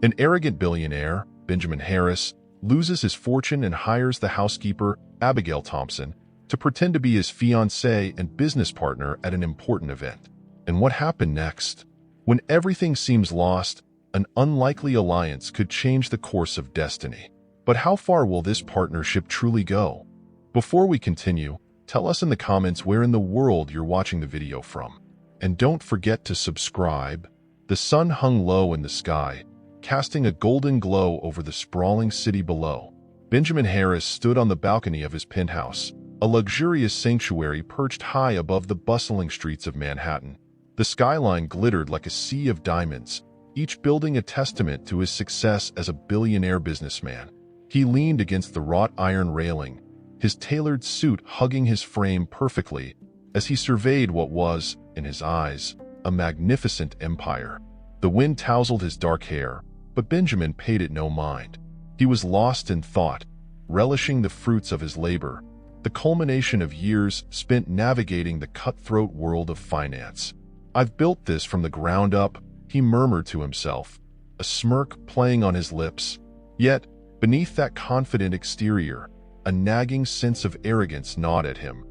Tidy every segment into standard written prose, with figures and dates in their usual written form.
An arrogant billionaire, Benjamin Harris, loses his fortune and hires the housekeeper, Abigail Thompson, to pretend to be his fiancée and business partner at an important event. And what happened next? When everything seems lost, an unlikely alliance could change the course of destiny. But how far will this partnership truly go? Before we continue, tell us in the comments where in the world you're watching the video from. And don't forget to subscribe. The sun hung low in the sky, casting a golden glow over the sprawling city below. Benjamin Harris stood on the balcony of his penthouse, a luxurious sanctuary perched high above the bustling streets of Manhattan. The skyline glittered like a sea of diamonds, each building a testament to his success as a billionaire businessman. He leaned against the wrought iron railing, his tailored suit hugging his frame perfectly as he surveyed what was, in his eyes, a magnificent empire. The wind tousled his dark hair, but Benjamin paid it no mind. He was lost in thought, relishing the fruits of his labor, the culmination of years spent navigating the cutthroat world of finance. "I've built this from the ground up," he murmured to himself, a smirk playing on his lips. Yet, beneath that confident exterior, a nagging sense of arrogance gnawed at him,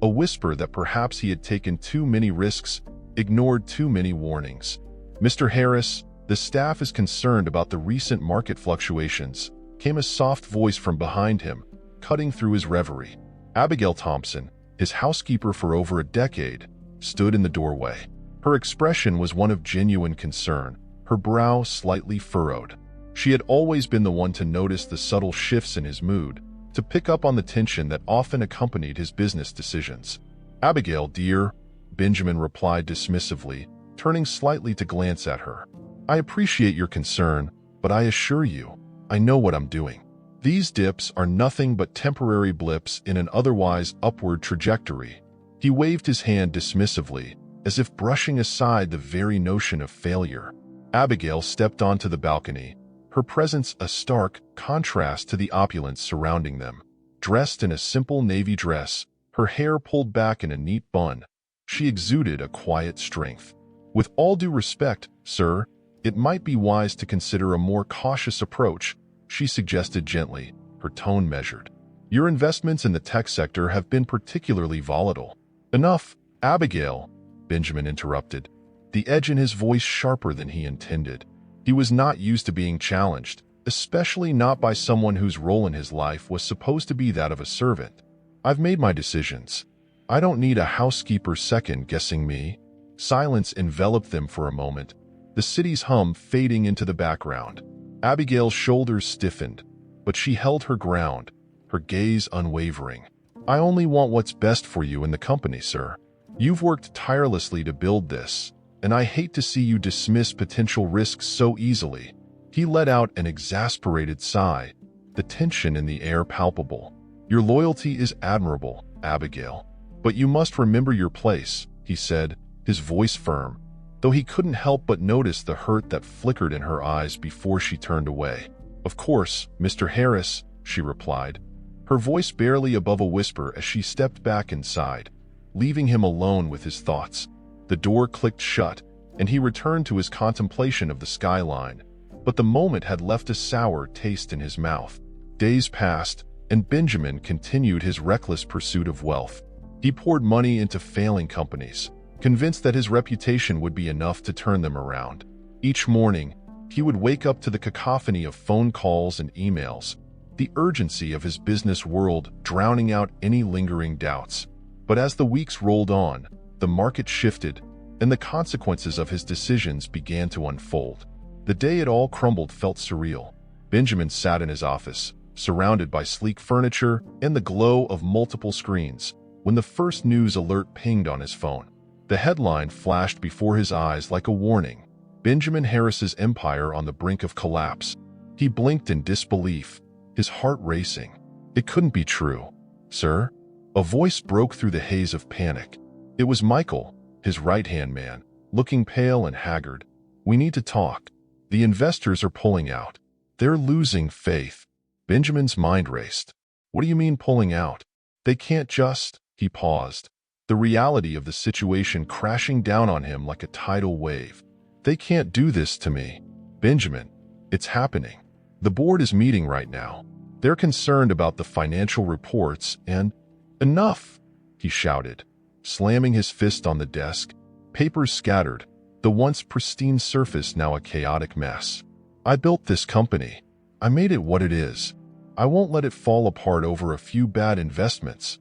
a whisper that perhaps he had taken too many risks, ignored too many warnings. "Mr. Harris, the staff is concerned about the recent market fluctuations," came a soft voice from behind him, cutting through his reverie. Abigail Thompson, his housekeeper for over a decade, stood in the doorway. Her expression was one of genuine concern, her brow slightly furrowed. She had always been the one to notice the subtle shifts in his mood, to pick up on the tension that often accompanied his business decisions. "Abigail, dear," Benjamin replied dismissively, turning slightly to glance at her. "I appreciate your concern, but I assure you, I know what I'm doing. These dips are nothing but temporary blips in an otherwise upward trajectory." He waved his hand dismissively, as if brushing aside the very notion of failure. Abigail stepped onto the balcony, her presence a stark contrast to the opulence surrounding them. Dressed in a simple navy dress, her hair pulled back in a neat bun, she exuded a quiet strength. "With all due respect, sir, it might be wise to consider a more cautious approach," she suggested gently, her tone measured. "Your investments in the tech sector have been particularly volatile." "Enough, Abigail," Benjamin interrupted, the edge in his voice sharper than he intended. He was not used to being challenged, especially not by someone whose role in his life was supposed to be that of a servant. "I've made my decisions. I don't need a housekeeper second-guessing me." Silence enveloped them for a moment, the city's hum fading into the background. Abigail's shoulders stiffened, but she held her ground, her gaze unwavering. "I only want what's best for you and the company, sir. You've worked tirelessly to build this, and I hate to see you dismiss potential risks so easily." He let out an exasperated sigh, the tension in the air palpable. "Your loyalty is admirable, Abigail, but you must remember your place," he said, his voice firm, though he couldn't help but notice the hurt that flickered in her eyes before she turned away. "Of course, Mr. Harris," she replied, her voice barely above a whisper as she stepped back inside, leaving him alone with his thoughts. The door clicked shut, and he returned to his contemplation of the skyline, but the moment had left a sour taste in his mouth. Days passed, and Benjamin continued his reckless pursuit of wealth. He poured money into failing companies, convinced that his reputation would be enough to turn them around. Each morning, he would wake up to the cacophony of phone calls and emails, the urgency of his business world drowning out any lingering doubts. But as the weeks rolled on, the market shifted, and the consequences of his decisions began to unfold. The day it all crumbled felt surreal. Benjamin sat in his office, surrounded by sleek furniture and the glow of multiple screens, when the first news alert pinged on his phone. The headline flashed before his eyes like a warning: Benjamin Harris's empire on the brink of collapse. He blinked in disbelief, his heart racing. It couldn't be true. "Sir?" A voice broke through the haze of panic. It was Michael, his right-hand man, looking pale and haggard. "We need to talk. The investors are pulling out. They're losing faith." Benjamin's mind raced. "What do you mean pulling out? They can't just—" He paused, the reality of the situation crashing down on him like a tidal wave. "They can't do this to me, Benjamin. It's happening. The board is meeting right now. They're concerned about the financial reports and— Enough! He shouted, slamming his fist on the desk. Papers scattered, the once pristine surface now a chaotic mess. I built this company. I made it what it is. I won't let it fall apart over a few bad investments.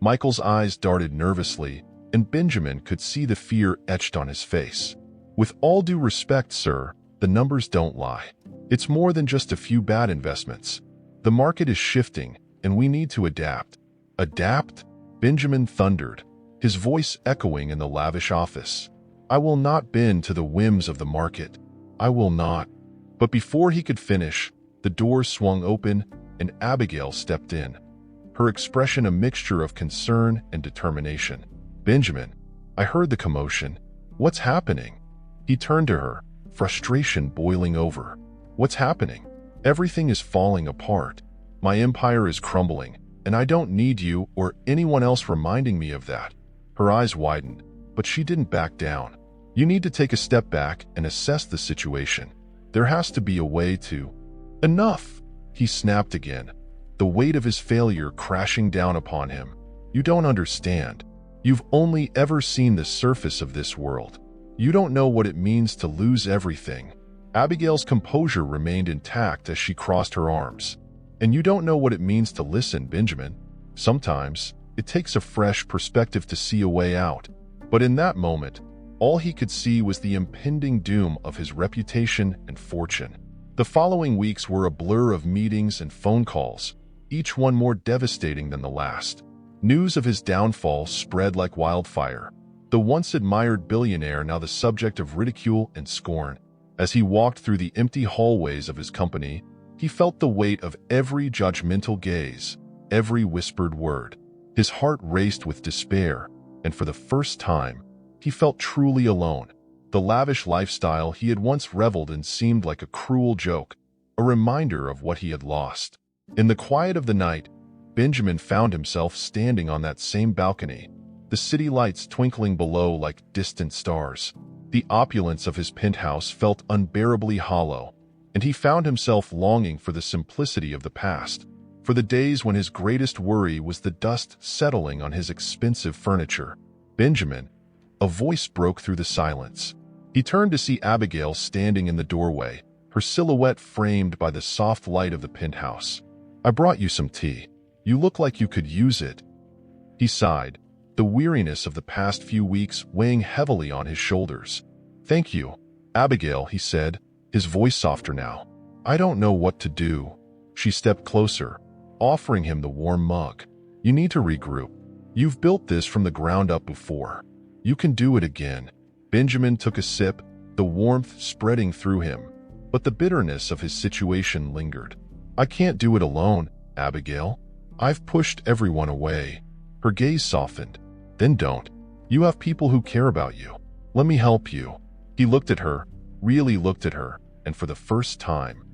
Michael's eyes darted nervously, and Benjamin could see the fear etched on his face. With all due respect, sir, the numbers don't lie. It's more than just a few bad investments. The market is shifting, and we need to adapt. Adapt? Benjamin thundered, his voice echoing in the lavish office. I will not bend to the whims of the market. I will not. But before he could finish, the door swung open and Abigail stepped in, her expression a mixture of concern and determination. Benjamin, I heard the commotion. What's happening? He turned to her, frustration boiling over. What's happening? Everything is falling apart. My empire is crumbling, and I don't need you or anyone else reminding me of that. Her eyes widened, but she didn't back down. You need to take a step back and assess the situation. There has to be a way to— Enough! He snapped again, the weight of his failure crashing down upon him. You don't understand. You've only ever seen the surface of this world. You don't know what it means to lose everything. Abigail's composure remained intact as she crossed her arms. And you don't know what it means to listen, Benjamin. Sometimes, it takes a fresh perspective to see a way out. But in that moment, all he could see was the impending doom of his reputation and fortune. The following weeks were a blur of meetings and phone calls, each one more devastating than the last. News of his downfall spread like wildfire. The once admired billionaire now the subject of ridicule and scorn. As he walked through the empty hallways of his company, he felt the weight of every judgmental gaze, every whispered word. His heart raced with despair, and for the first time, he felt truly alone. The lavish lifestyle he had once reveled in seemed like a cruel joke, a reminder of what he had lost. In the quiet of the night, Benjamin found himself standing on that same balcony, the city lights twinkling below like distant stars. The opulence of his penthouse felt unbearably hollow, and he found himself longing for the simplicity of the past, for the days when his greatest worry was the dust settling on his expensive furniture. Benjamin, a voice broke through the silence. He turned to see Abigail standing in the doorway, her silhouette framed by the soft light of the penthouse. I brought you some tea. You look like you could use it. He sighed, the weariness of the past few weeks weighing heavily on his shoulders. Thank you, Abigail, he said, his voice softer now. I don't know what to do. She stepped closer, offering him the warm mug. You need to regroup. You've built this from the ground up before. You can do it again. Benjamin took a sip, the warmth spreading through him, but the bitterness of his situation lingered. I can't do it alone, Abigail. I've pushed everyone away. Her gaze softened. Then don't. You have people who care about you. Let me help you. He looked at her, really looked at her, and for the first time,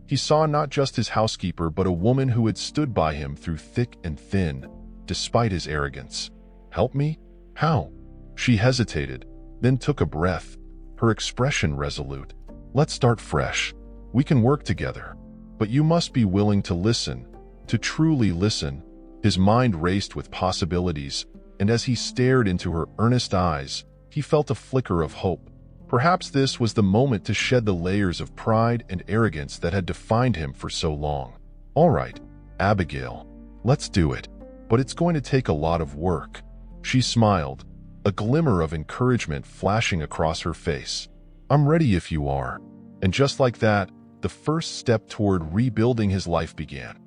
he saw not just his housekeeper but a woman who had stood by him through thick and thin, despite his arrogance. Help me? How? She hesitated, then took a breath, her expression resolute. Let's start fresh. We can work together. But you must be willing to listen, to truly listen. His mind raced with possibilities, and as he stared into her earnest eyes, he felt a flicker of hope. Perhaps this was the moment to shed the layers of pride and arrogance that had defined him for so long. All right, Abigail, let's do it. But it's going to take a lot of work. She smiled, a glimmer of encouragement flashing across her face. I'm ready if you are. And just like that, the first step toward rebuilding his life began.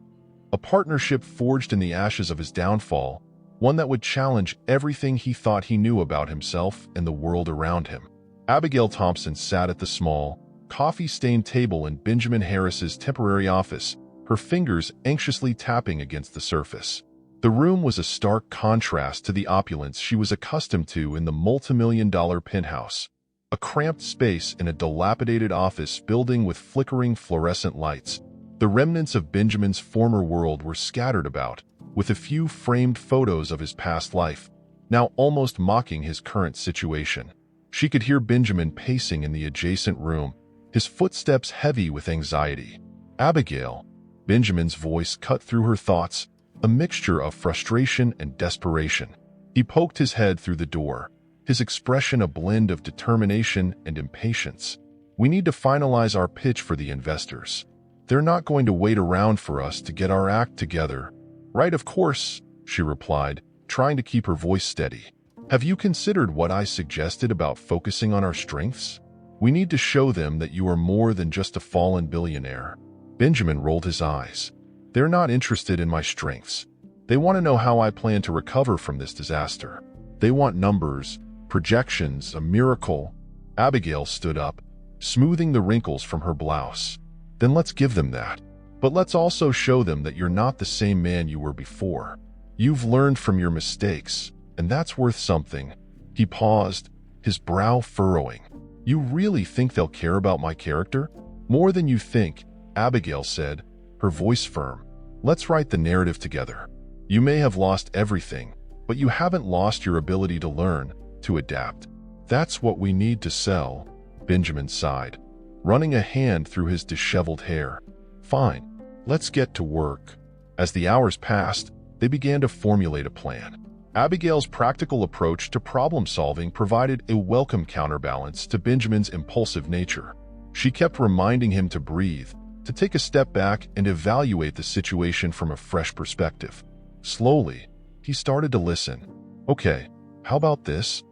A partnership forged in the ashes of his downfall, one that would challenge everything he thought he knew about himself and the world around him. Abigail Thompson sat at the small, coffee-stained table in Benjamin Harris's temporary office, her fingers anxiously tapping against the surface. The room was a stark contrast to the opulence she was accustomed to in the multimillion-dollar penthouse, a cramped space in a dilapidated office building with flickering fluorescent lights. The remnants of Benjamin's former world were scattered about, with a few framed photos of his past life, now almost mocking his current situation. She could hear Benjamin pacing in the adjacent room, his footsteps heavy with anxiety. "Abigail," Benjamin's voice cut through her thoughts, a mixture of frustration and desperation. He poked his head through the door, his expression a blend of determination and impatience. "We need to finalize our pitch for the investors. They're not going to wait around for us to get our act together." "Right, of course," she replied, trying to keep her voice steady. "Have you considered what I suggested about focusing on our strengths? We need to show them that you are more than just a fallen billionaire." Benjamin rolled his eyes. "They're not interested in my strengths. They want to know how I plan to recover from this disaster. They want numbers, projections, a miracle." Abigail stood up, smoothing the wrinkles from her blouse. "Then let's give them that. But let's also show them that you're not the same man you were before. You've learned from your mistakes, and that's worth something." He paused, his brow furrowing. "You really think they'll care about my character?" "More than you think," Abigail said, her voice firm. "Let's write the narrative together. You may have lost everything, but you haven't lost your ability to learn, to adapt. That's what we need to sell." Benjamin sighed, running a hand through his disheveled hair. "Fine, let's get to work." As the hours passed, they began to formulate a plan. Abigail's practical approach to problem-solving provided a welcome counterbalance to Benjamin's impulsive nature. She kept reminding him to breathe, to take a step back and evaluate the situation from a fresh perspective. Slowly, he started to listen. "Okay, how about this?"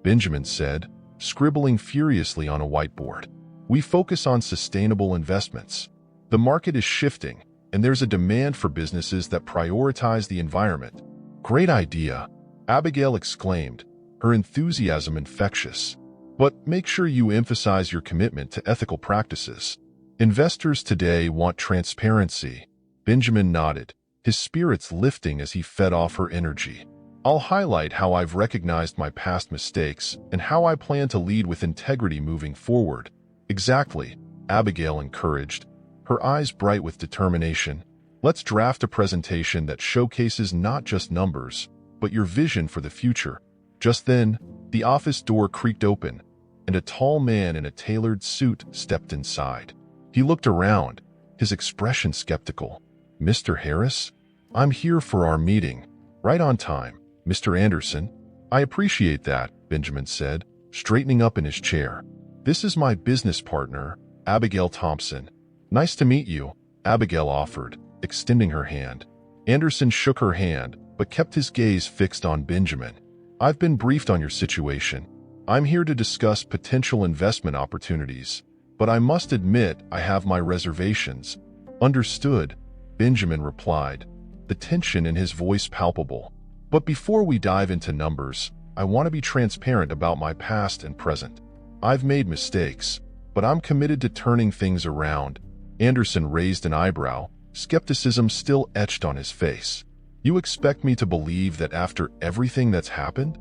Benjamin said, scribbling furiously on a whiteboard. "We focus on sustainable investments. The market is shifting, and there's a demand for businesses that prioritize the environment." "Great idea," Abigail exclaimed, her enthusiasm infectious. "But make sure you emphasize your commitment to ethical practices. Investors today want transparency." Benjamin nodded, his spirits lifting as he fed off her energy. "I'll highlight how I've recognized my past mistakes and how I plan to lead with integrity moving forward." "Exactly," Abigail encouraged, her eyes bright with determination. "Let's draft a presentation that showcases not just numbers, but your vision for the future." Just then, the office door creaked open, and a tall man in a tailored suit stepped inside. He looked around, his expression skeptical. "Mr. Harris? I'm here for our meeting. Right on time, Mr. Anderson." "I appreciate that," Benjamin said, straightening up in his chair. "This is my business partner, Abigail Thompson." "Nice to meet you," Abigail offered, extending her hand. Anderson shook her hand, but kept his gaze fixed on Benjamin. "I've been briefed on your situation. I'm here to discuss potential investment opportunities, but I must admit I have my reservations." "Understood," Benjamin replied, the tension in his voice palpable. "But before we dive into numbers, I want to be transparent about my past and present. I've made mistakes, but I'm committed to turning things around." Anderson raised an eyebrow, skepticism still etched on his face. "You expect me to believe that after everything that's happened?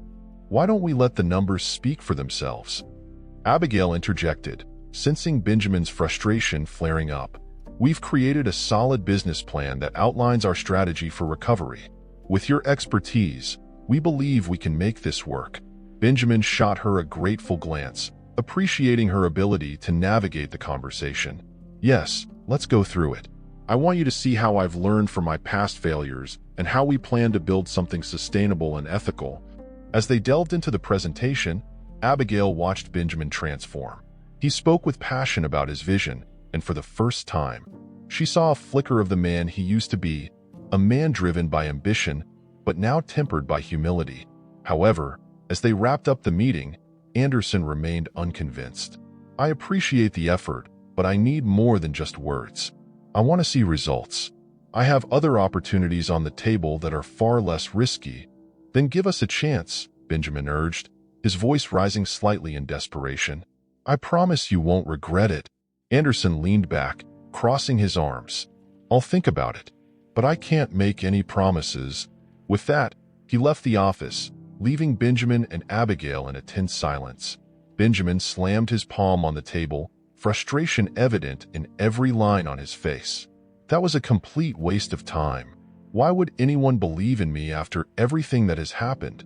Why don't we let the numbers speak for themselves?" Abigail interjected, sensing Benjamin's frustration flaring up. "We've created a solid business plan that outlines our strategy for recovery. With your expertise, we believe we can make this work." Benjamin shot her a grateful glance, appreciating her ability to navigate the conversation. "Yes, let's go through it. I want you to see how I've learned from my past failures and how we plan to build something sustainable and ethical." As they delved into the presentation, Abigail watched Benjamin transform. He spoke with passion about his vision, and for the first time, she saw a flicker of the man he used to be, a man driven by ambition, but now tempered by humility. However, as they wrapped up the meeting, Anderson remained unconvinced. "I appreciate the effort, but I need more than just words. I want to see results. I have other opportunities on the table that are far less risky." "Then give us a chance," Benjamin urged, his voice rising slightly in desperation. "I promise you won't regret it." Anderson leaned back, crossing his arms. "I'll think about it, but I can't make any promises." With that, he left the office, leaving Benjamin and Abigail in a tense silence. Benjamin slammed his palm on the table, frustration evident in every line on his face. "That was a complete waste of time. Why would anyone believe in me after everything that has happened?"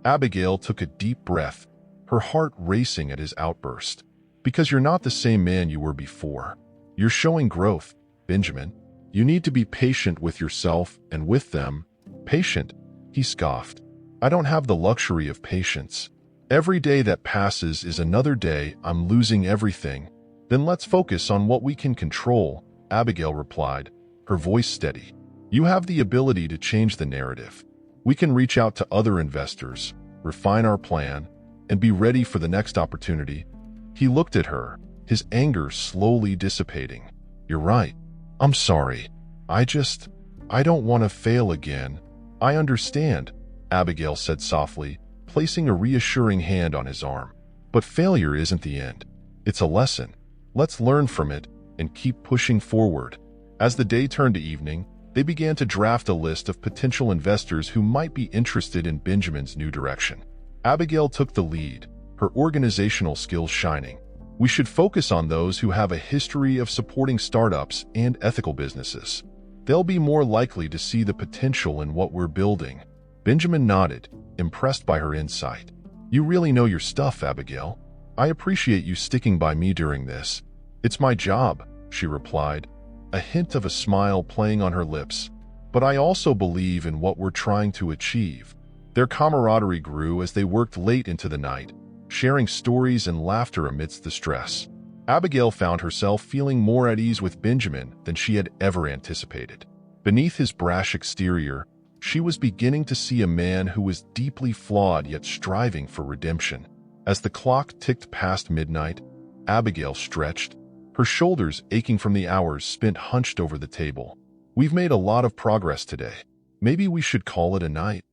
Abigail took a deep breath, her heart racing at his outburst. Because you're not the same man you were before. You're showing growth, Benjamin. You need to be patient with yourself and with them. Patient, he scoffed. I don't have the luxury of patience. Every day that passes is another day I'm losing everything. Then let's focus on what we can control, Abigail replied, her voice steady. You have the ability to change the narrative. We can reach out to other investors, refine our plan, and be ready for the next opportunity. He looked at her, his anger slowly dissipating. You're right. I'm sorry. I don't want to fail again. I understand, Abigail said softly, placing a reassuring hand on his arm. But failure isn't the end. It's a lesson. Let's learn from it and keep pushing forward. As the day turned to evening, they began to draft a list of potential investors who might be interested in Benjamin's new direction. Abigail took the lead, her organizational skills shining. We should focus on those who have a history of supporting startups and ethical businesses. They'll be more likely to see the potential in what we're building. Benjamin nodded, impressed by her insight. You really know your stuff, Abigail. I appreciate you sticking by me during this. It's my job, she replied, a hint of a smile playing on her lips. But I also believe in what we're trying to achieve. Their camaraderie grew as they worked late into the night, sharing stories and laughter amidst the stress. Abigail found herself feeling more at ease with Benjamin than she had ever anticipated. Beneath his brash exterior, she was beginning to see a man who was deeply flawed yet striving for redemption. As the clock ticked past midnight, Abigail stretched, her shoulders aching from the hours spent hunched over the table. We've made a lot of progress today. Maybe we should call it a night.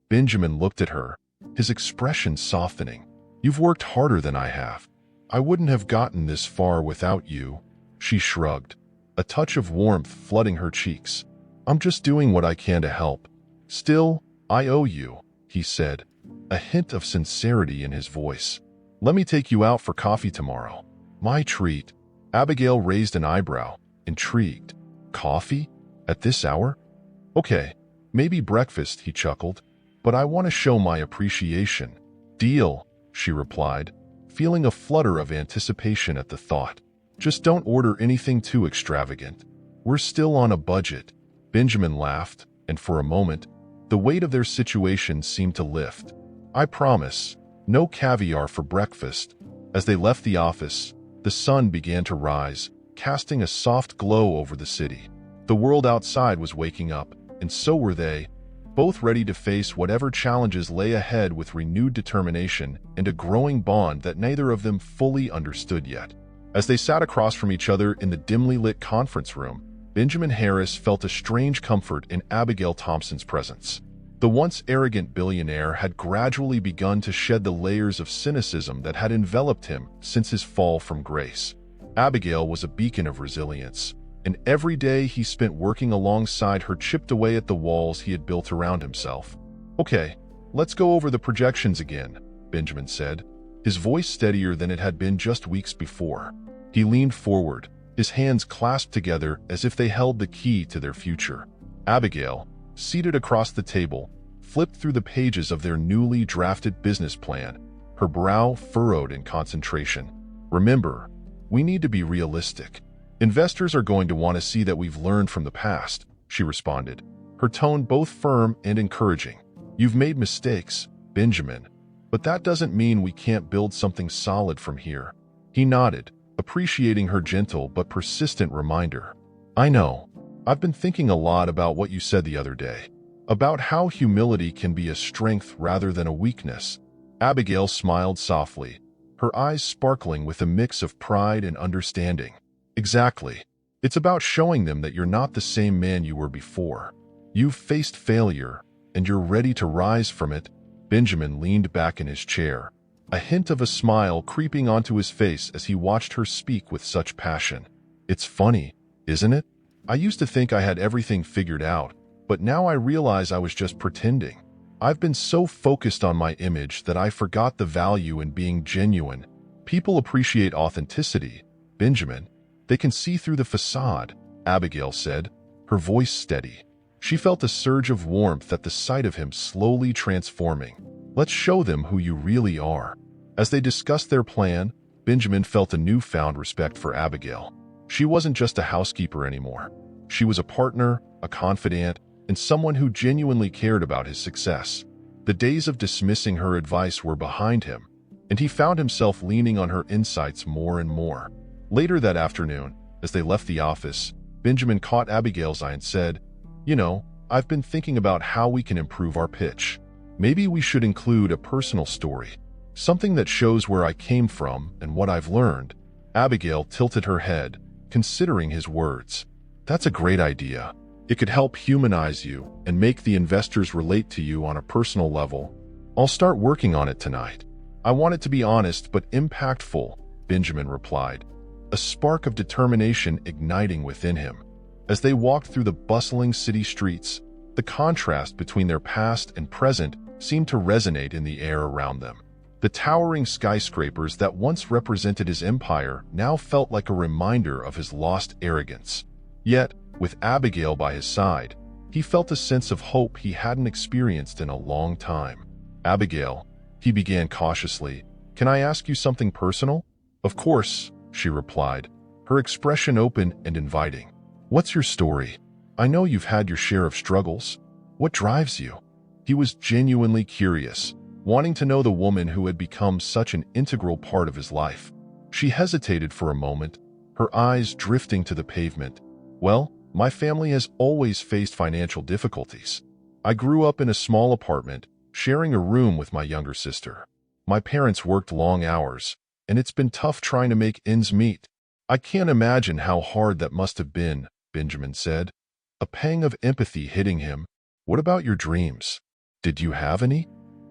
Benjamin looked at her, his expression softening. You've worked harder than I have. I wouldn't have gotten this far without you. She shrugged, a touch of warmth flooding her cheeks. I'm just doing what I can to help. Still, I owe you, he said, a hint of sincerity in his voice. Let me take you out for coffee tomorrow. My treat. Abigail raised an eyebrow, intrigued. Coffee? At this hour? Okay, maybe breakfast, he chuckled. But I want to show my appreciation. Deal, she replied, feeling a flutter of anticipation at the thought. Just don't order anything too extravagant. We're still on a budget. Benjamin laughed, and for a moment, the weight of their situation seemed to lift. I promise, no caviar for breakfast. As they left the office, the sun began to rise, casting a soft glow over the city. The world outside was waking up, and so were they, both ready to face whatever challenges lay ahead with renewed determination and a growing bond that neither of them fully understood yet. As they sat across from each other in the dimly lit conference room, Benjamin Harris felt a strange comfort in Abigail Thompson's presence. The once arrogant billionaire had gradually begun to shed the layers of cynicism that had enveloped him since his fall from grace. Abigail was a beacon of resilience, and every day he spent working alongside her chipped away at the walls he had built around himself. Okay, let's go over the projections again, Benjamin said, his voice steadier than it had been just weeks before. He leaned forward, his hands clasped together as if they held the key to their future. Abigail, seated across the table, flipped through the pages of their newly drafted business plan, her brow furrowed in concentration. Remember, we need to be realistic. Investors are going to want to see that we've learned from the past, she responded, her tone both firm and encouraging. You've made mistakes, Benjamin, but that doesn't mean we can't build something solid from here. He nodded, appreciating her gentle but persistent reminder. I know. I've been thinking a lot about what you said the other day, about how humility can be a strength rather than a weakness. Abigail smiled softly, her eyes sparkling with a mix of pride and understanding. Exactly. It's about showing them that you're not the same man you were before. You've faced failure, and you're ready to rise from it. Benjamin leaned back in his chair, a hint of a smile creeping onto his face as he watched her speak with such passion. It's funny, isn't it? I used to think I had everything figured out, but now I realize I was just pretending. I've been so focused on my image that I forgot the value in being genuine. People appreciate authenticity, Benjamin. They can see through the facade, Abigail said, her voice steady. She felt a surge of warmth at the sight of him slowly transforming. Let's show them who you really are. As they discussed their plan, Benjamin felt a newfound respect for Abigail. She wasn't just a housekeeper anymore. She was a partner, a confidant, and someone who genuinely cared about his success. The days of dismissing her advice were behind him, and he found himself leaning on her insights more and more. Later that afternoon, as they left the office, Benjamin caught Abigail's eye and said, "You know, I've been thinking about how we can improve our pitch. Maybe we should include a personal story, something that shows where I came from and what I've learned." Abigail tilted her head, considering his words. "That's a great idea. It could help humanize you and make the investors relate to you on a personal level. I'll start working on it tonight." "I want it to be honest but impactful," Benjamin replied, a spark of determination igniting within him. As they walked through the bustling city streets, the contrast between their past and present seemed to resonate in the air around them. The towering skyscrapers that once represented his empire now felt like a reminder of his lost arrogance. Yet, with Abigail by his side, he felt a sense of hope he hadn't experienced in a long time. "Abigail," he began cautiously, "can I ask you something personal?" "Of course," she replied, her expression open and inviting. "What's your story? I know you've had your share of struggles. What drives you?" He was genuinely curious, wanting to know the woman who had become such an integral part of his life. She hesitated for a moment, her eyes drifting to the pavement. "Well, my family has always faced financial difficulties. I grew up in a small apartment, sharing a room with my younger sister. My parents worked long hours, and it's been tough trying to make ends meet." "I can't imagine how hard that must have been," Benjamin said, a pang of empathy hitting him. "What about your dreams? Did you have any?"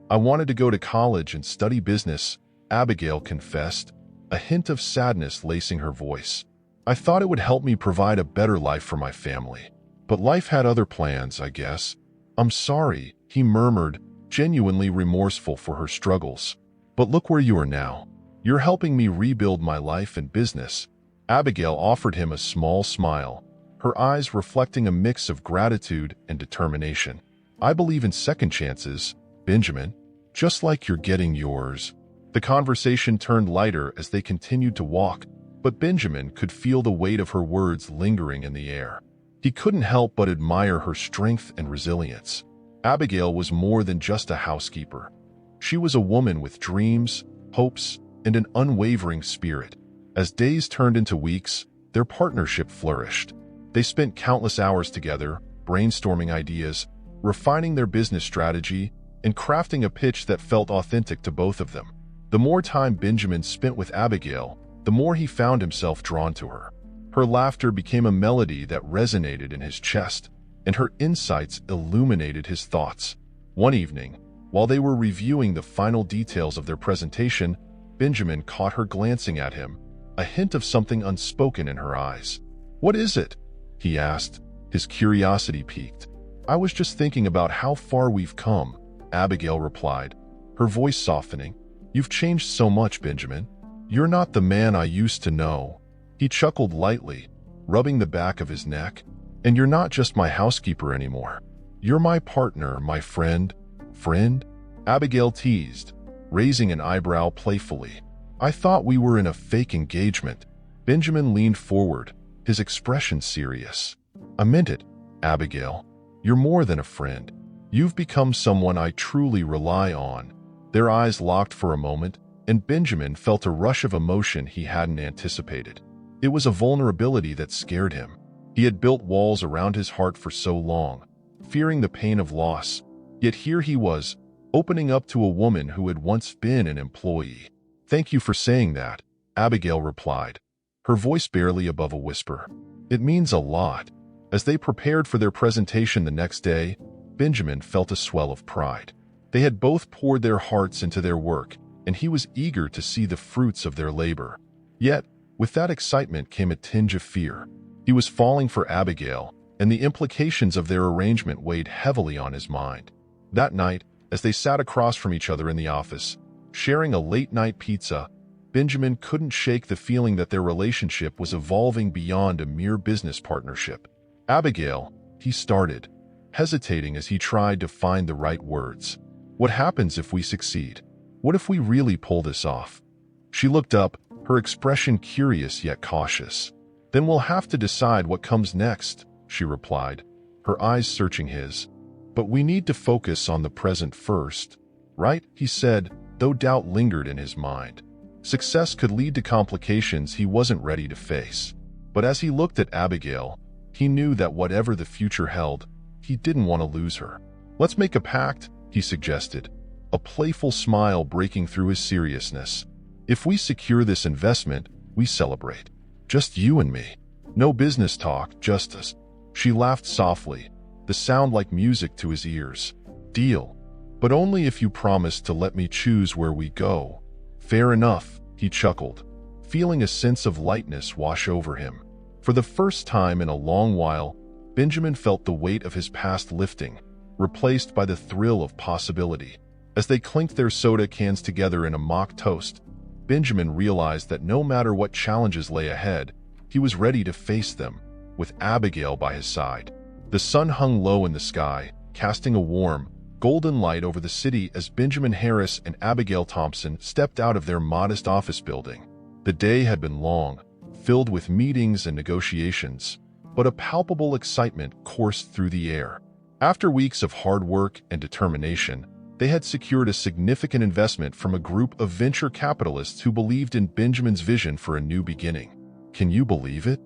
"I wanted to go to college and study business," Abigail confessed, a hint of sadness lacing her voice. "I thought it would help me provide a better life for my family. But life had other plans, I guess." "I'm sorry," he murmured, genuinely remorseful for her struggles. "But look where you are now. You're helping me rebuild my life and business." Abigail offered him a small smile, her eyes reflecting a mix of gratitude and determination. "I believe in second chances, Benjamin, just like you're getting yours." The conversation turned lighter as they continued to walk, but Benjamin could feel the weight of her words lingering in the air. He couldn't help but admire her strength and resilience. Abigail was more than just a housekeeper. She was a woman with dreams, hopes, and an unwavering spirit. As days turned into weeks, their partnership flourished. They spent countless hours together, brainstorming ideas, refining their business strategy, and crafting a pitch that felt authentic to both of them. The more time Benjamin spent with Abigail, the more he found himself drawn to her. Her laughter became a melody that resonated in his chest, and her insights illuminated his thoughts. One evening, while they were reviewing the final details of their presentation, Benjamin caught her glancing at him, a hint of something unspoken in her eyes. "What is it?" he asked, his curiosity piqued. "I was just thinking about how far we've come," Abigail replied, her voice softening. "You've changed so much, Benjamin. You're not the man I used to know." He chuckled lightly, rubbing the back of his neck. "And you're not just my housekeeper anymore. You're my partner, my friend." "Friend?" Abigail teased, raising an eyebrow playfully. "I thought we were in a fake engagement." Benjamin leaned forward, his expression serious. "I meant it, Abigail. You're more than a friend. You've become someone I truly rely on." Their eyes locked for a moment, and Benjamin felt a rush of emotion he hadn't anticipated. It was a vulnerability that scared him. He had built walls around his heart for so long, fearing the pain of loss. Yet here he was, opening up to a woman who had once been an employee. "Thank you for saying that," Abigail replied, her voice barely above a whisper. "It means a lot." As they prepared for their presentation the next day, Benjamin felt a swell of pride. They had both poured their hearts into their work, and he was eager to see the fruits of their labor. Yet, with that excitement came a tinge of fear. He was falling for Abigail, and the implications of their arrangement weighed heavily on his mind. That night, as they sat across from each other in the office, sharing a late-night pizza, Benjamin couldn't shake the feeling that their relationship was evolving beyond a mere business partnership. "Abigail," he started, hesitating as he tried to find the right words. "What happens if we succeed? What if we really pull this off?" She looked up, her expression curious yet cautious. "Then we'll have to decide what comes next," she replied, her eyes searching his. "But we need to focus on the present first, right?" he said, though doubt lingered in his mind. Success could lead to complications he wasn't ready to face. But as he looked at Abigail, he knew that whatever the future held, he didn't want to lose her. "Let's make a pact," he suggested, a playful smile breaking through his seriousness. "If we secure this investment, we celebrate. Just you and me. No business talk, just us." She laughed softly, the sound like music to his ears. "Deal. But only if you promise to let me choose where we go." "Fair enough," he chuckled, feeling a sense of lightness wash over him. For the first time in a long while, Benjamin felt the weight of his past lifting, replaced by the thrill of possibility. As they clinked their soda cans together in a mock toast, Benjamin realized that no matter what challenges lay ahead, he was ready to face them, with Abigail by his side. The sun hung low in the sky, casting a warm, golden light over the city as Benjamin Harris and Abigail Thompson stepped out of their modest office building. The day had been long, filled with meetings and negotiations, but a palpable excitement coursed through the air. After weeks of hard work and determination, they had secured a significant investment from a group of venture capitalists who believed in Benjamin's vision for a new beginning. "Can you believe it?"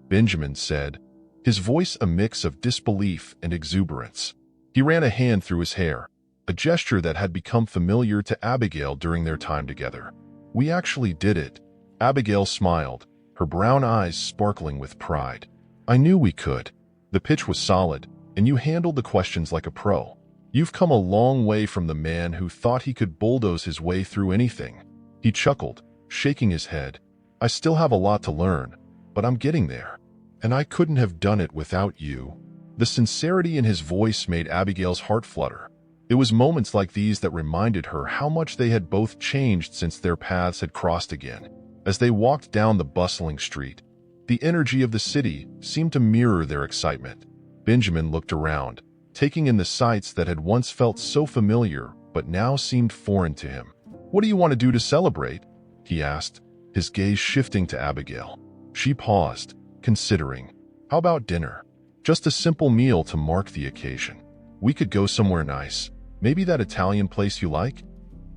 Benjamin said, his voice a mix of disbelief and exuberance. He ran a hand through his hair, a gesture that had become familiar to Abigail during their time together. "We actually did it." Abigail smiled, her brown eyes sparkling with pride. "I knew we could. The pitch was solid, and you handled the questions like a pro. You've come a long way from the man who thought he could bulldoze his way through anything." He chuckled, shaking his head. "I still have a lot to learn, but I'm getting there. And I couldn't have done it without you." The sincerity in his voice made Abigail's heart flutter. It was moments like these that reminded her how much they had both changed since their paths had crossed again. As they walked down the bustling street, the energy of the city seemed to mirror their excitement. Benjamin looked around, taking in the sights that had once felt so familiar but now seemed foreign to him. "What do you want to do to celebrate?" he asked, his gaze shifting to Abigail. She paused, considering. "How about dinner? Just a simple meal to mark the occasion. We could go somewhere nice, maybe that Italian place you like?"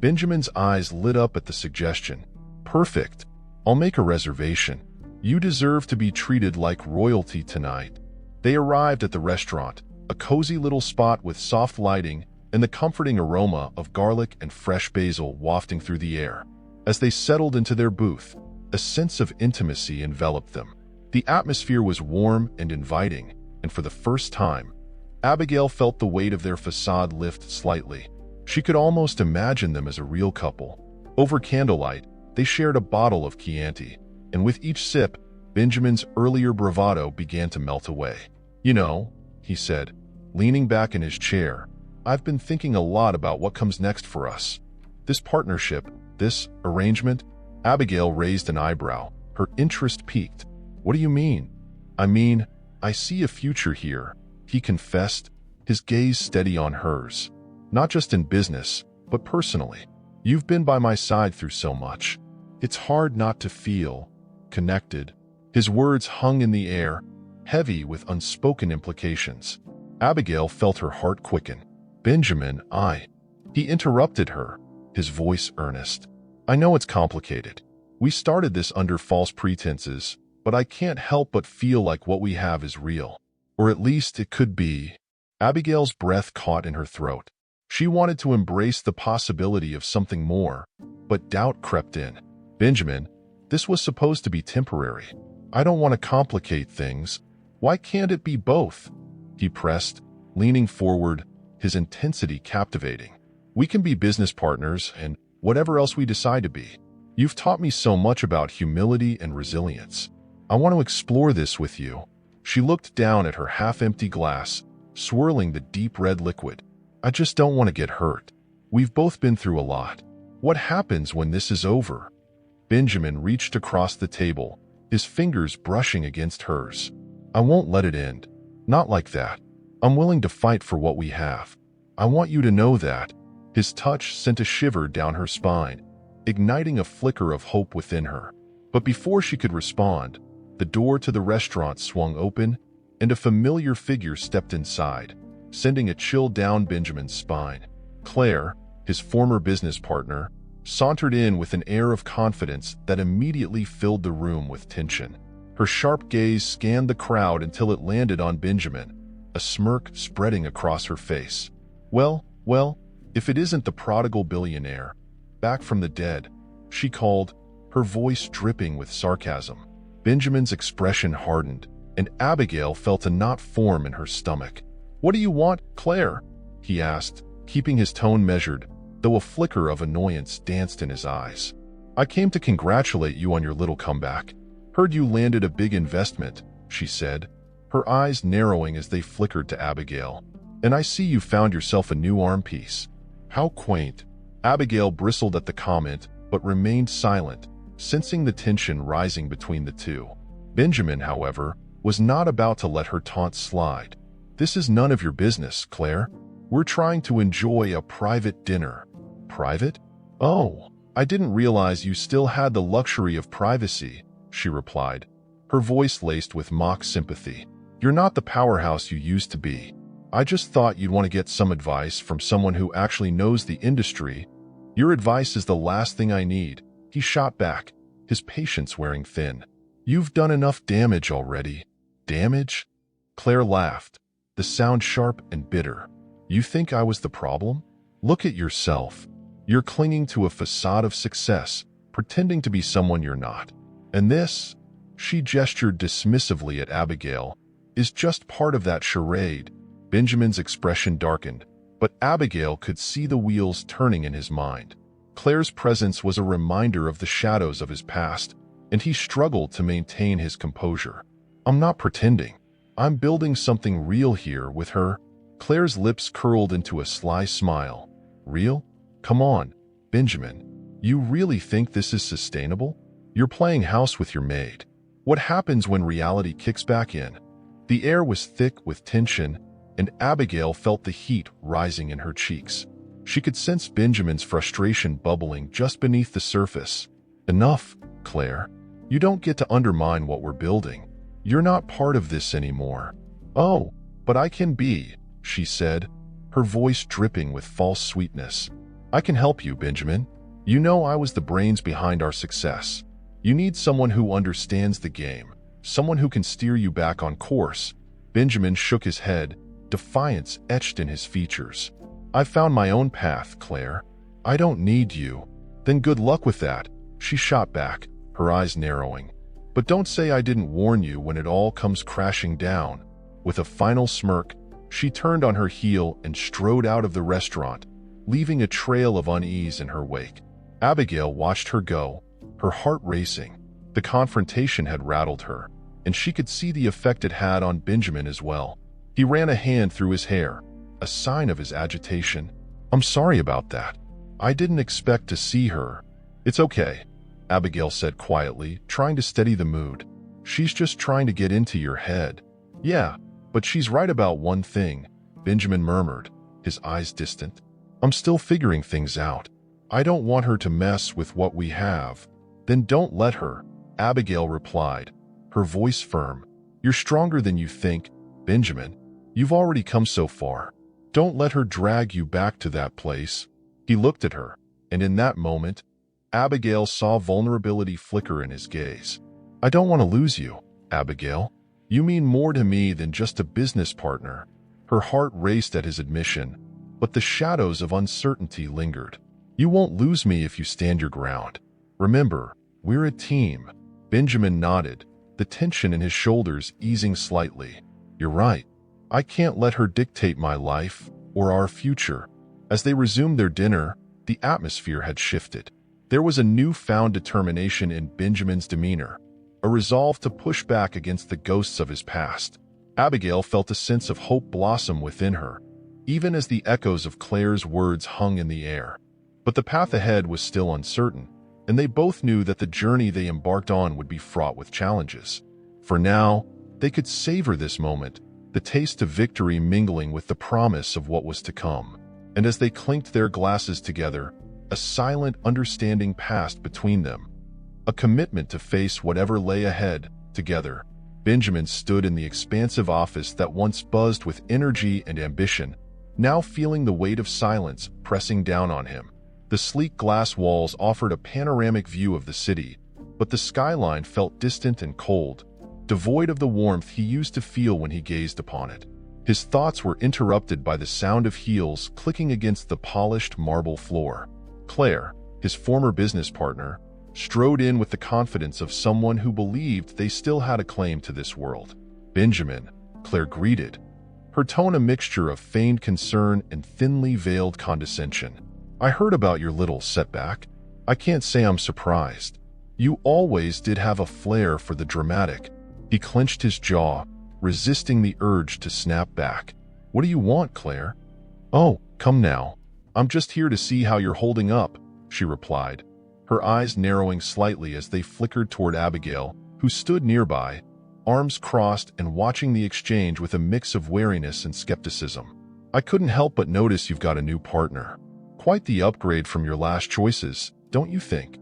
Benjamin's eyes lit up at the suggestion. "Perfect. I'll make a reservation. You deserve to be treated like royalty tonight." They arrived at the restaurant, a cozy little spot with soft lighting and the comforting aroma of garlic and fresh basil wafting through the air. As they settled into their booth, a sense of intimacy enveloped them. The atmosphere was warm and inviting, and for the first time, Abigail felt the weight of their facade lift slightly. She could almost imagine them as a real couple. Over candlelight, they shared a bottle of Chianti, and with each sip, Benjamin's earlier bravado began to melt away. "You know," he said, leaning back in his chair, "I've been thinking a lot about what comes next for us. This partnership, this arrangement." Abigail raised an eyebrow, her interest piqued. "What do you mean?" "I mean, I see a future here," he confessed, his gaze steady on hers. "Not just in business, but personally. You've been by my side through so much. It's hard not to feel connected." His words hung in the air, heavy with unspoken implications. Abigail felt her heart quicken. "Benjamin, He interrupted her, his voice earnest. "I know it's complicated. We started this under false pretenses, but I can't help but feel like what we have is real. Or at least it could be." Abigail's breath caught in her throat. She wanted to embrace the possibility of something more, but doubt crept in. "Benjamin, this was supposed to be temporary. I don't want to complicate things. Why can't it be both?" He pressed, leaning forward, his intensity captivating. "We can be business partners and whatever else we decide to be. You've taught me so much about humility and resilience. I want to explore this with you." She looked down at her half-empty glass, swirling the deep red liquid. "I just don't want to get hurt. We've both been through a lot. What happens when this is over?" Benjamin reached across the table, his fingers brushing against hers. "I won't let it end. Not like that. I'm willing to fight for what we have. I want you to know that." His touch sent a shiver down her spine, igniting a flicker of hope within her. But before she could respond, the door to the restaurant swung open, and a familiar figure stepped inside, sending a chill down Benjamin's spine. Claire, his former business partner, sauntered in with an air of confidence that immediately filled the room with tension. Her sharp gaze scanned the crowd until it landed on Benjamin, a smirk spreading across her face. Well, if it isn't the prodigal billionaire, back from the dead," she called, her voice dripping with sarcasm. Benjamin's expression hardened, and Abigail felt a knot form in her stomach. "What do you want, Claire?" he asked, keeping his tone measured, though a flicker of annoyance danced in his eyes. "I came to congratulate you on your little comeback. Heard you landed a big investment," she said, her eyes narrowing as they flickered to Abigail. "And I see you found yourself a new arm piece." "How quaint." Abigail bristled at the comment, but remained silent, sensing the tension rising between the two. Benjamin, however, was not about to let her taunt slide. "This is none of your business, Claire. We're trying to enjoy a private dinner." "Private? Oh, I didn't realize you still had the luxury of privacy," she replied, her voice laced with mock sympathy. "You're not the powerhouse you used to be. I just thought you'd want to get some advice from someone who actually knows the industry." "Your advice is the last thing I need," he shot back, his patience wearing thin. "You've done enough damage already." "Damage?" Claire laughed, the sound sharp and bitter. "You think I was the problem? Look at yourself. You're clinging to a facade of success, pretending to be someone you're not. And this," she gestured dismissively at Abigail, "is just part of that charade." Benjamin's expression darkened, but Abigail could see the wheels turning in his mind. Claire's presence was a reminder of the shadows of his past, and he struggled to maintain his composure. "I'm not pretending. I'm building something real here with her." Claire's lips curled into a sly smile. "Real? Come on, Benjamin. You really think this is sustainable? You're playing house with your maid. What happens when reality kicks back in?" The air was thick with tension, and Abigail felt the heat rising in her cheeks. She could sense Benjamin's frustration bubbling just beneath the surface. "Enough, Claire. You don't get to undermine what we're building. You're not part of this anymore." "Oh, but I can be," she said, her voice dripping with false sweetness. "I can help you, Benjamin. You know I was the brains behind our success. You need someone who understands the game, someone who can steer you back on course." Benjamin shook his head, defiance etched in his features. "I found my own path, Claire. I don't need you." "Then good luck with that," she shot back, her eyes narrowing. "But don't say I didn't warn you when it all comes crashing down." With a final smirk, she turned on her heel and strode out of the restaurant, leaving a trail of unease in her wake. Abigail watched her go, her heart racing. The confrontation had rattled her, and she could see the effect it had on Benjamin as well. He ran a hand through his hair, a sign of his agitation. "I'm sorry about that. I didn't expect to see her." "It's okay," Abigail said quietly, trying to steady the mood. "She's just trying to get into your head." "Yeah, but she's right about one thing," Benjamin murmured, his eyes distant. "I'm still figuring things out. I don't want her to mess with what we have." "Then don't let her," Abigail replied, her voice firm. "You're stronger than you think, Benjamin. You've already come so far. Don't let her drag you back to that place." He looked at her, and in that moment, Abigail saw vulnerability flicker in his gaze. "I don't want to lose you, Abigail. You mean more to me than just a business partner." Her heart raced at his admission, but the shadows of uncertainty lingered. "You won't lose me if you stand your ground. Remember, we're a team." Benjamin nodded, the tension in his shoulders easing slightly. "You're right. I can't let her dictate my life or our future." As they resumed their dinner, the atmosphere had shifted. There was a newfound determination in Benjamin's demeanor, a resolve to push back against the ghosts of his past. Abigail felt a sense of hope blossom within her, even as the echoes of Claire's words hung in the air. But the path ahead was still uncertain, and they both knew that the journey they embarked on would be fraught with challenges. For now, they could savor this moment, the taste of victory mingling with the promise of what was to come. And as they clinked their glasses together, a silent understanding passed between them. a commitment to face whatever lay ahead together. Benjamin stood in the expansive office that once buzzed with energy and ambition, now feeling the weight of silence pressing down on him. The sleek glass walls offered a panoramic view of the city, but the skyline felt distant and cold, devoid of the warmth he used to feel when he gazed upon it. His thoughts were interrupted by the sound of heels clicking against the polished marble floor. Claire, his former business partner, strode in with the confidence of someone who believed they still had a claim to this world. "Benjamin," Claire greeted, her tone a mixture of feigned concern and thinly veiled condescension. "I heard about your little setback. I can't say I'm surprised. You always did have a flair for the dramatic." He clenched his jaw, resisting the urge to snap back. "What do you want, Claire?" "Oh, come now. I'm just here to see how you're holding up," she replied, her eyes narrowing slightly as they flickered toward Abigail, who stood nearby, arms crossed and watching the exchange with a mix of wariness and skepticism. "I couldn't help but notice you've got a new partner. Quite the upgrade from your last choices, don't you think?"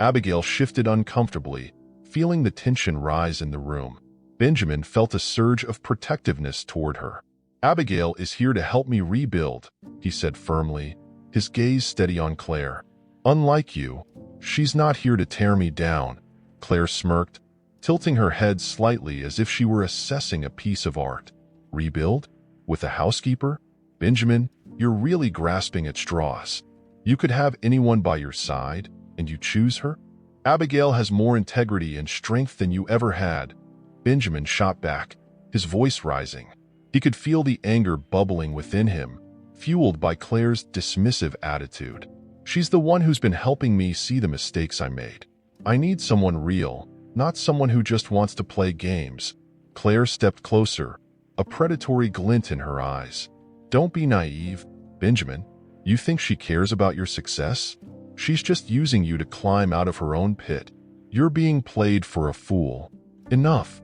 Abigail shifted uncomfortably, feeling the tension rise in the room. Benjamin felt a surge of protectiveness toward her. "Abigail is here to help me rebuild," he said firmly, his gaze steady on Claire. "Unlike you, she's not here to tear me down." Claire smirked, tilting her head slightly as if she were assessing a piece of art. "Rebuild? With a housekeeper? Benjamin, you're really grasping at straws. You could have anyone by your side, and you choose her? Abigail has more integrity and strength than you ever had." Benjamin shot back, his voice rising. He could feel the anger bubbling within him, fueled by Claire's dismissive attitude. "She's the one who's been helping me see the mistakes I made. I need someone real, not someone who just wants to play games." Claire stepped closer, a predatory glint in her eyes. "Don't be naive, Benjamin. You think she cares about your success? She's just using you to climb out of her own pit. You're being played for a fool." "Enough,"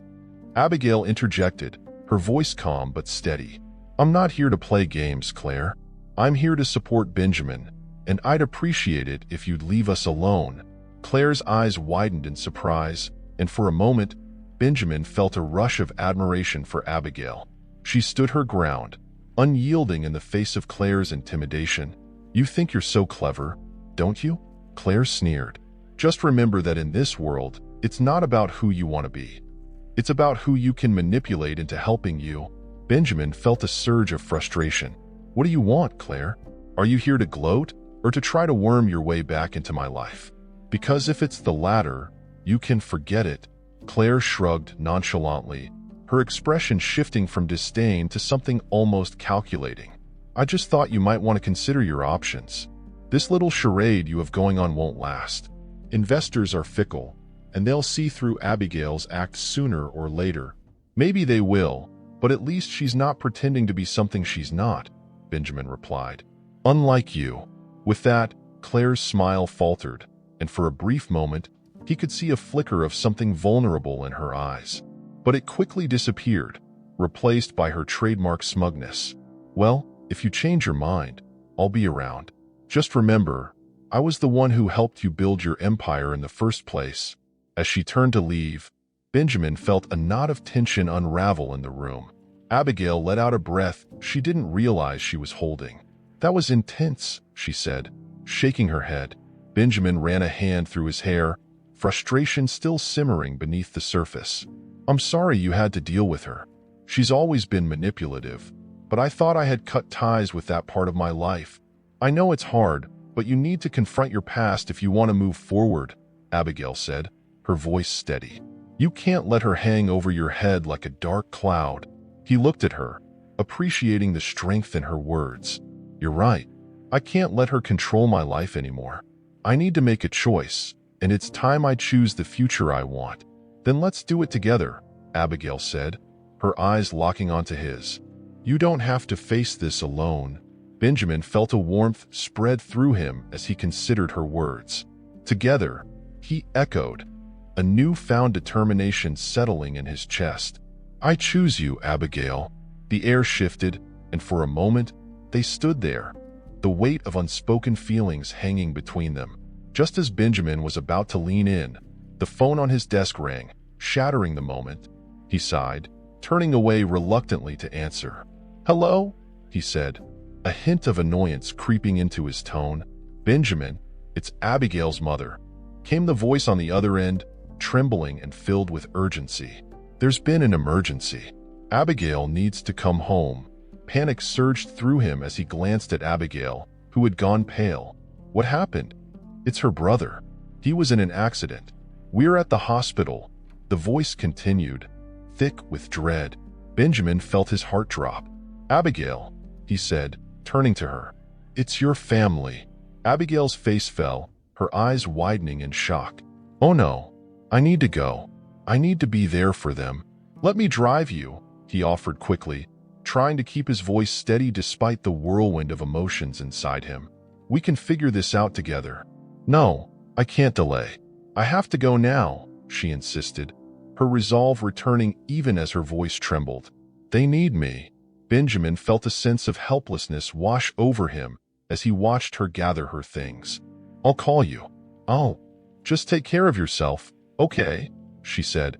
Abigail interjected, her voice calm but steady. "I'm not here to play games, Claire. I'm here to support Benjamin, and I'd appreciate it if you'd leave us alone." Claire's eyes widened in surprise, and for a moment, Benjamin felt a rush of admiration for Abigail. She stood her ground, unyielding in the face of Claire's intimidation. "You think you're so clever, don't you?" Claire sneered. "Just remember that in this world, it's not about who you want to be. It's about who you can manipulate into helping you." Benjamin felt a surge of frustration. "What do you want, Claire? Are you here to gloat, or to try to worm your way back into my life? Because if it's the latter, you can forget it." Claire shrugged nonchalantly, her expression shifting from disdain to something almost calculating. "I just thought you might want to consider your options. This little charade you have going on won't last. Investors are fickle, and they'll see through Abigail's act sooner or later." "Maybe they will, but at least she's not pretending to be something she's not," Benjamin replied. "Unlike you." With that, Claire's smile faltered, and for a brief moment, he could see a flicker of something vulnerable in her eyes. But it quickly disappeared, replaced by her trademark smugness. "Well, if you change your mind, I'll be around. Just remember, I was the one who helped you build your empire in the first place." As she turned to leave, Benjamin felt a knot of tension unravel in the room. Abigail let out a breath she didn't realize she was holding. "That was intense," she said, shaking her head. Benjamin ran a hand through his hair, frustration still simmering beneath the surface. "I'm sorry you had to deal with her. She's always been manipulative, but I thought I had cut ties with that part of my life. I know it's hard, but you need to confront your past if you want to move forward," Abigail said, her voice steady. "You can't let her hang over your head like a dark cloud." He looked at her, appreciating the strength in her words. "You're right. I can't let her control my life anymore. I need to make a choice, and it's time I choose the future I want." "Then let's do it together," Abigail said, her eyes locking onto his. "You don't have to face this alone." Benjamin felt a warmth spread through him as he considered her words. "Together," he echoed, a newfound determination settling in his chest. "I choose you, Abigail." The air shifted, and for a moment, they stood there, the weight of unspoken feelings hanging between them. Just as Benjamin was about to lean in, The phone on his desk rang, shattering the moment. He sighed, turning away reluctantly to answer. "Hello?" he said, a hint of annoyance creeping into his tone. "Benjamin, it's Abigail's mother," came the voice on the other end, trembling and filled with urgency. "There's been an emergency. Abigail needs to come home." Panic surged through him as he glanced at Abigail, who had gone pale. "What happened?" "It's her brother. He was in an accident. We're at the hospital," the voice continued, thick with dread. Benjamin felt his heart drop. "Abigail," he said, turning to her. "It's your family." Abigail's face fell, her eyes widening in shock. "Oh no, I need to go. I need to be there for them." "Let me drive you," he offered quickly, trying to keep his voice steady despite the whirlwind of emotions inside him. "We can figure this out together." "No, I can't delay. I have to go now," she insisted, her resolve returning even as her voice trembled. "They need me." Benjamin felt a sense of helplessness wash over him as he watched her gather her things. "I'll call you." "Oh, just take care of yourself, okay?" she said,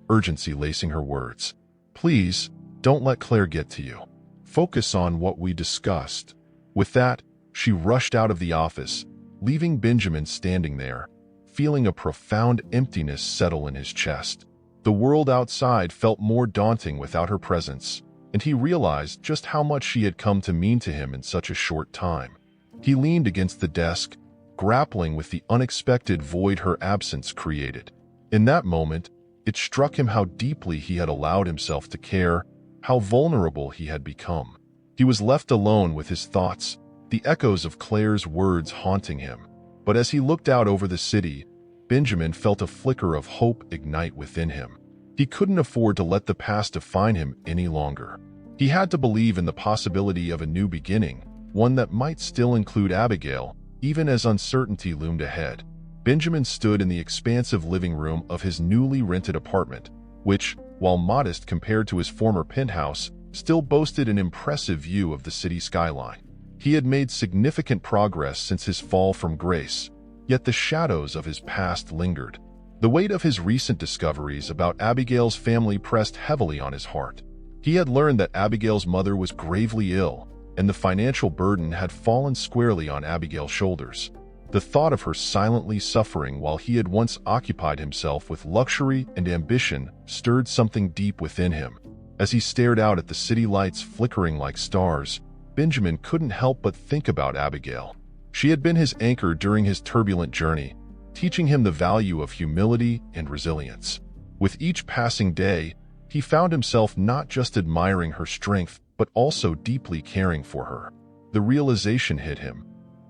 urgency lacing her words. "Please, don't let Claire get to you. Focus on what we discussed." With that, she rushed out of the office, leaving Benjamin standing there, feeling a profound emptiness settle in his chest. The world outside felt more daunting without her presence, and he realized just how much she had come to mean to him in such a short time. He leaned against the desk, grappling with the unexpected void her absence created. In that moment, it struck him how deeply he had allowed himself to care, how vulnerable he had become. He was left alone with his thoughts, the echoes of Claire's words haunting him. But as he looked out over the city, Benjamin felt a flicker of hope ignite within him. He couldn't afford to let the past define him any longer. He had to believe in the possibility of a new beginning, one that might still include Abigail, even as uncertainty loomed ahead. Benjamin stood in the expansive living room of his newly rented apartment, which, while modest compared to his former penthouse, still boasted an impressive view of the city skyline. He had made significant progress since his fall from grace, yet the shadows of his past lingered. The weight of his recent discoveries about Abigail's family pressed heavily on his heart. He had learned that Abigail's mother was gravely ill, and the financial burden had fallen squarely on Abigail's shoulders. The thought of her silently suffering while he had once occupied himself with luxury and ambition stirred something deep within him. As he stared out at the city lights flickering like stars, Benjamin couldn't help but think about Abigail. She had been his anchor during his turbulent journey, teaching him the value of humility and resilience. With each passing day, he found himself not just admiring her strength, but also deeply caring for her. The realization hit him.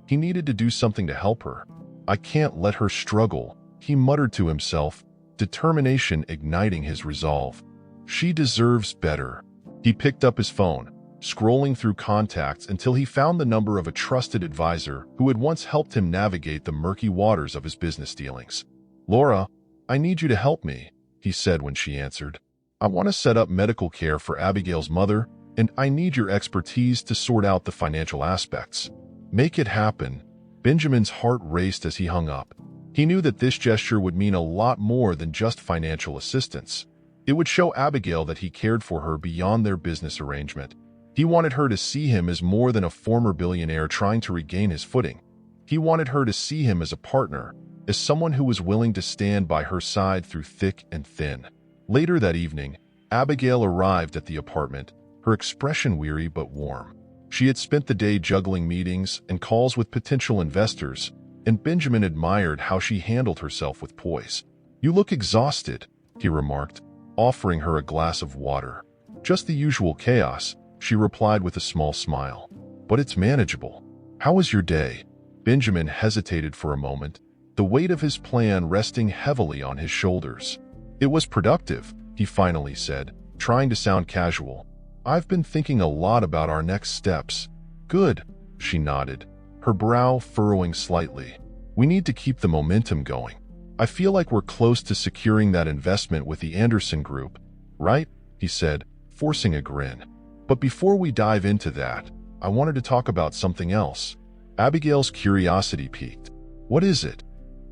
He needed to do something to help her. "I can't let her struggle," he muttered to himself, determination igniting his resolve. "She deserves better." He picked up his phone, scrolling through contacts until he found the number of a trusted advisor who had once helped him navigate the murky waters of his business dealings. "Laura, I need you to help me," he said when she answered. "I want to set up medical care for Abigail's mother, and I need your expertise to sort out the financial aspects." "Make it happen." Benjamin's heart raced as he hung up. He knew that this gesture would mean a lot more than just financial assistance. It would show Abigail that he cared for her beyond their business arrangement. He wanted her to see him as more than a former billionaire trying to regain his footing. He wanted her to see him as a partner, as someone who was willing to stand by her side through thick and thin. Later that evening, Abigail arrived at the apartment, her expression weary but warm. She had spent the day juggling meetings and calls with potential investors, and Benjamin admired how she handled herself with poise. "You look exhausted," he remarked, offering her a glass of water. "Just the usual chaos," she replied with a small smile. "But it's manageable. How was your day?" Benjamin hesitated for a moment, the weight of his plan resting heavily on his shoulders. "It was productive," he finally said, trying to sound casual. "I've been thinking a lot about our next steps." "Good," she nodded, her brow furrowing slightly. "We need to keep the momentum going. I feel like we're close to securing that investment with the Anderson Group, right?" he said, forcing a grin. "But before we dive into that, I wanted to talk about something else." Abigail's curiosity piqued. "What is it?"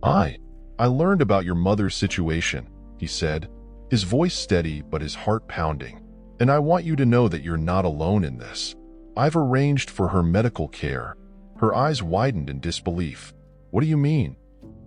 I I learned about your mother's situation, he said, his voice steady but his heart pounding. And I want you to know that you're not alone in this. I've arranged for her medical care. Her eyes widened in disbelief. What do you mean?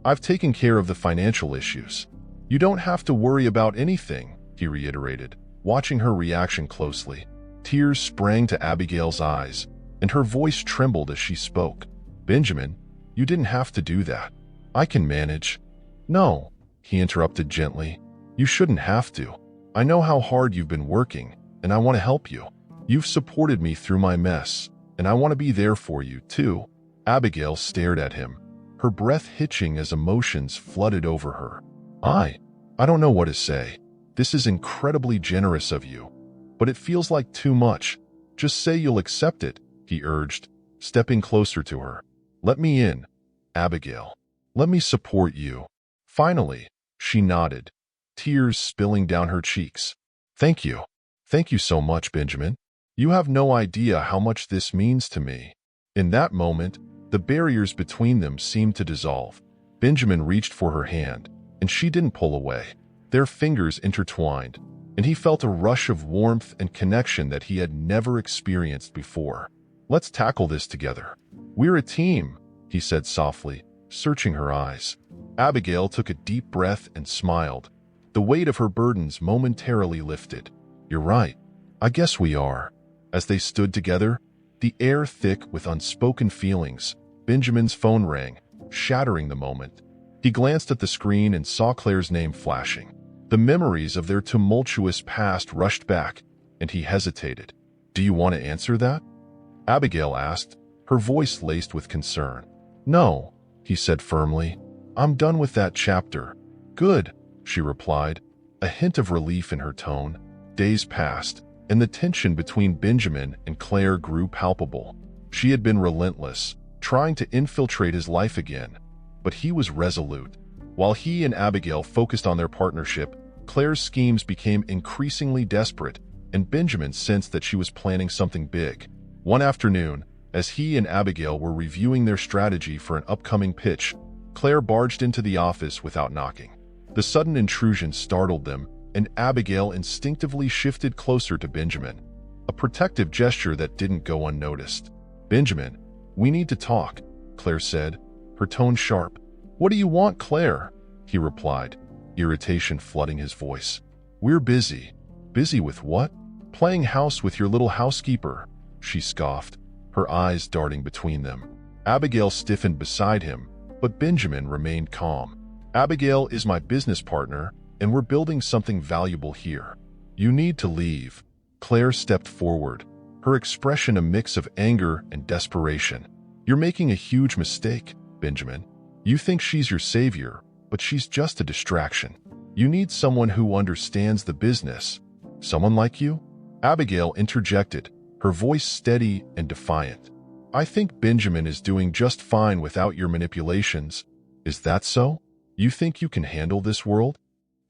I've taken care of the financial issues. You don't have to worry about anything, he reiterated, watching her reaction closely. Tears sprang to Abigail's eyes, and her voice trembled as she spoke. Benjamin, you didn't have to do that. I can manage. No, he interrupted gently. You shouldn't have to. I know how hard you've been working, and I want to help you. You've supported me through my mess, and I want to be there for you, too. Abigail stared at him, her breath hitching as emotions flooded over her. I don't know what to say. This is incredibly generous of you, but it feels like too much. Just say you'll accept it, he urged, stepping closer to her. Let me in, Abigail. Let me support you. Finally, she nodded, tears spilling down her cheeks. Thank you. Thank you so much, Benjamin. You have no idea how much this means to me. In that moment, the barriers between them seemed to dissolve. Benjamin reached for her hand, and she didn't pull away. Their fingers intertwined, and he felt a rush of warmth and connection that he had never experienced before. Let's tackle this together. We're a team, he said softly, searching her eyes. Abigail took a deep breath and smiled. The weight of her burdens momentarily lifted. You're right. I guess we are. As they stood together, the air thick with unspoken feelings, Benjamin's phone rang, shattering the moment. He glanced at the screen and saw Claire's name flashing. The memories of their tumultuous past rushed back, and he hesitated. Do you want to answer that? Abigail asked, her voice laced with concern. No, he said firmly. I'm done with that chapter. Good, she replied, a hint of relief in her tone. Days passed, and the tension between Benjamin and Claire grew palpable. She had been relentless, trying to infiltrate his life again, but he was resolute. While he and Abigail focused on their partnership, Claire's schemes became increasingly desperate, and Benjamin sensed that she was planning something big. One afternoon, as he and Abigail were reviewing their strategy for an upcoming pitch, Claire barged into the office without knocking. The sudden intrusion startled them, and Abigail instinctively shifted closer to Benjamin, a protective gesture that didn't go unnoticed. Benjamin, we need to talk, Claire said, her tone sharp. What do you want, Claire? He replied, irritation flooding his voice. We're busy. Busy with what? Playing house with your little housekeeper, she scoffed, her eyes darting between them. Abigail stiffened beside him, but Benjamin remained calm. Abigail is my business partner, and we're building something valuable here. You need to leave. Claire stepped forward, her expression a mix of anger and desperation. You're making a huge mistake, Benjamin. You think she's your savior, but she's just a distraction. You need someone who understands the business. Someone like you? Abigail interjected, her voice steady and defiant. I think Benjamin is doing just fine without your manipulations. Is that so? You think you can handle this world?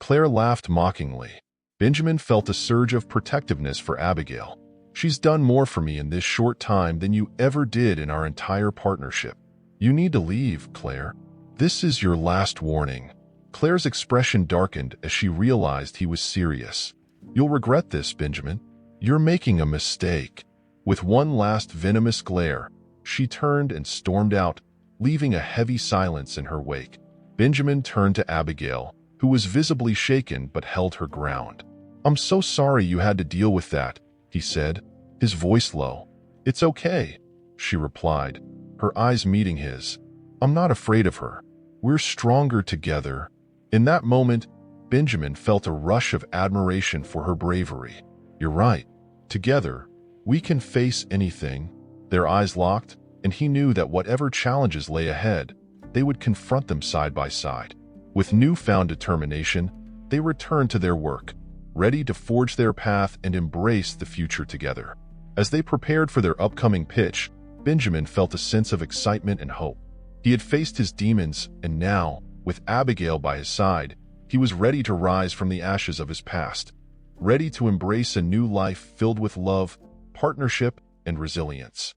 Claire laughed mockingly. Benjamin felt a surge of protectiveness for Abigail. She's done more for me in this short time than you ever did in our entire partnership. You need to leave, Claire. This is your last warning. Claire's expression darkened as she realized he was serious. You'll regret this, Benjamin. You're making a mistake. With one last venomous glare, she turned and stormed out, leaving a heavy silence in her wake. Benjamin turned to Abigail, who was visibly shaken but held her ground. I'm so sorry you had to deal with that, he said, his voice low. It's okay, she replied, her eyes meeting his. I'm not afraid of her. We're stronger together. In that moment, Benjamin felt a rush of admiration for her bravery. You're right. Together, we can face anything. Their eyes locked, and he knew that whatever challenges lay ahead, they would confront them side by side. With newfound determination, they returned to their work, ready to forge their path and embrace the future together. As they prepared for their upcoming pitch, Benjamin felt a sense of excitement and hope. He had faced his demons, and now, with Abigail by his side, he was ready to rise from the ashes of his past, ready to embrace a new life filled with love, partnership, and resilience.